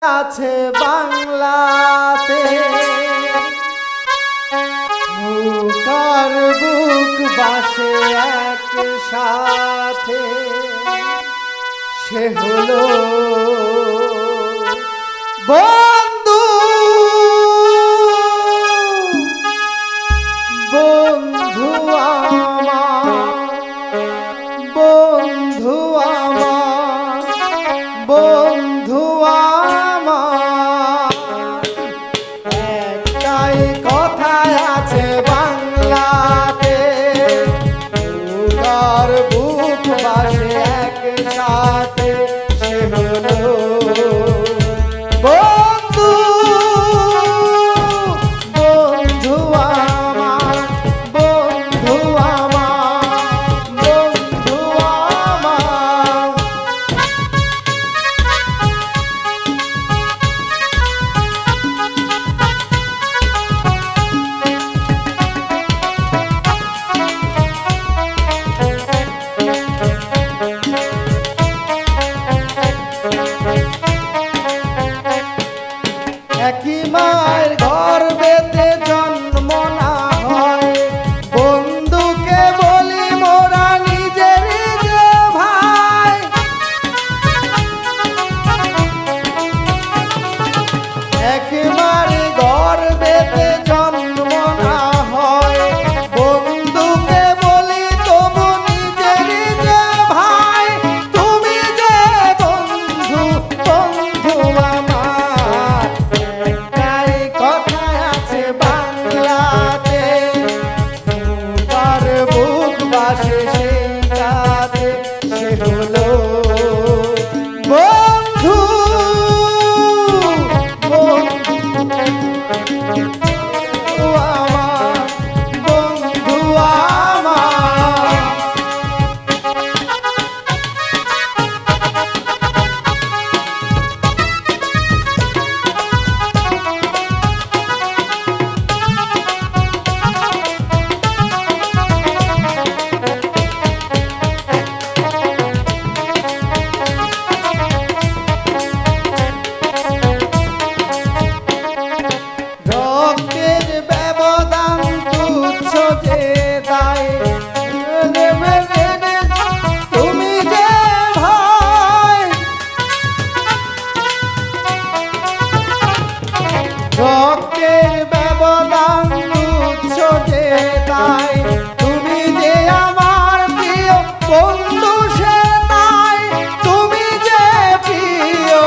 আছে বাংলাতে মুকার বুক বাসে একসাথে সে হলো বন্ধু বন্ধু বন্ধু বন্ধু একটাই কথা আছে বাংলাতে মুকার বুক বাসে একসাথে সে হলো বন্ধু বন্ধু বন্ধু বন্ধু একই মায়ের গর্ভেতে জন্ম না হয় বন্ধুকে বলি মোরা নিজের যে ভাই একই মায়ের গর্ভেতে জন্ম না হয় বন্ধুকে বলি তবু নিজের যে ভাই তুমি যে বন্ধু বন্ধু আমার একটাই কথা আছে বাংলাতে মুকার বুক বাসে সেইটাতে সে হলো বন্ধু বন্ধু আমার বন্ধু আমার রক্তের ব্যবধান তুচ্ছ যে দায় তুমি যে ভাই রক্তের ব্যবধান তুচ্ছ যে দায় তুমি যে আমার প্রিয় বন্ধু সে তাই তুমি যে প্রিয়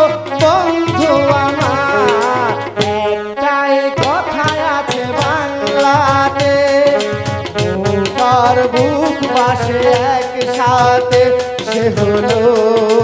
বন্ধু আমার একটাই কথা আছে বাংলাতে মুকার বুক বাসে একসাথে সে হলো